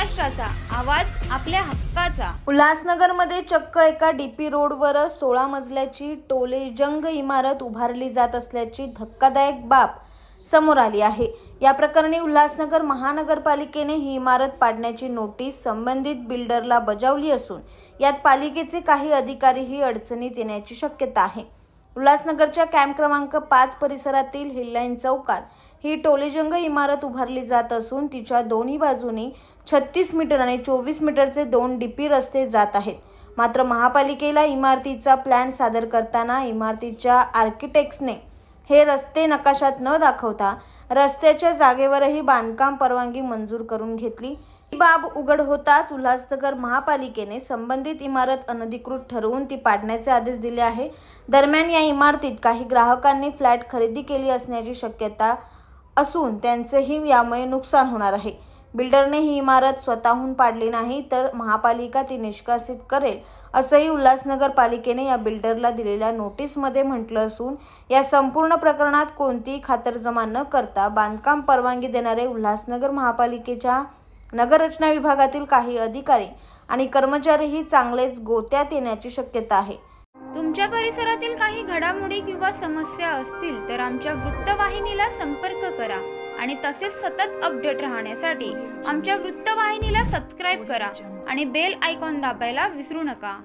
महाराष्ट्राचा आवाज आपल्या हक्काचा। उल्हासनगरमध्ये चक्क एका डीपी रोडवर 16 मजल्याची टोलेजंग इमारत उभारली जात असल्याची धक्कादायक बाब समोर आली आहे। या प्रकरणी उल्हासनगर महानगरपालिकेने ही इमारत पाडण्याची नोटीस संबंधित बिल्डरला बजावली असून यात पालिकेचे काही अधिकारीही अडचणीत येण्याची शक्यता आहे। उल्हासनगरच्या कॅम्प क्रमांक 5 परिसरातील हिललाईन चौकात ही टोलेजंग इमारत उभारली जात असून तिच्या दोन्ही बाजूनी 36 मीटर आणि 24 मीटरचे 2 डीपी रस्ते जात आहेत। मात्र महापालिकेला इमारतीचा प्लॅन सादर करताना इमारतीच्या आर्किटेक्ट्सने हे रस्ते नकाशात न दाखवता रस्त्याच्या जागेवरही बांधकाम परवानगी मंजूर करून घेतली। ही बाब उघड होताच उल्हासनगर महापालिकेने संबंधित इमारत अनधिकृत ठरवून ती पाडण्याचे आदेश दिले आहे। दरम्यान या इमारतीत काही ग्राहकांनी फ्लॅट खरेदी केली असण्याची शक्यता असून त्यांचेही यामुळे नुकसान होणार आहे। बिल्डरने ही इमारत स्वतःहून पाडली नाही तर महापालिका ती निष्कासित करेल असंही उल्हासनगर पालिकेने या बिल्डरला दिलेल्या नोटीसमध्ये म्हटलं असून या संपूर्ण प्रकरणात कोणतीही खातरजमा न करता बांधकाम परवानगी देणारे उल्हासनगर महापालिकेच्या नगररचना विभागातील काही अधिकारी आणि कर्मचारीही चांगलेच गोत्यात येण्याची शक्यता आहे। तुमच्या परिसरातील काही घडामोडी किंवा समस्या असतील तर आमच्या वृत्तवाहिनीला संपर्क करा आणि तसेच सतत अपडेट राहण्यासाठी आमच्या वृत्तवाहिनीला सबस्क्राइब करा आणि बेल आयकॉन दाबायला विसरू नका।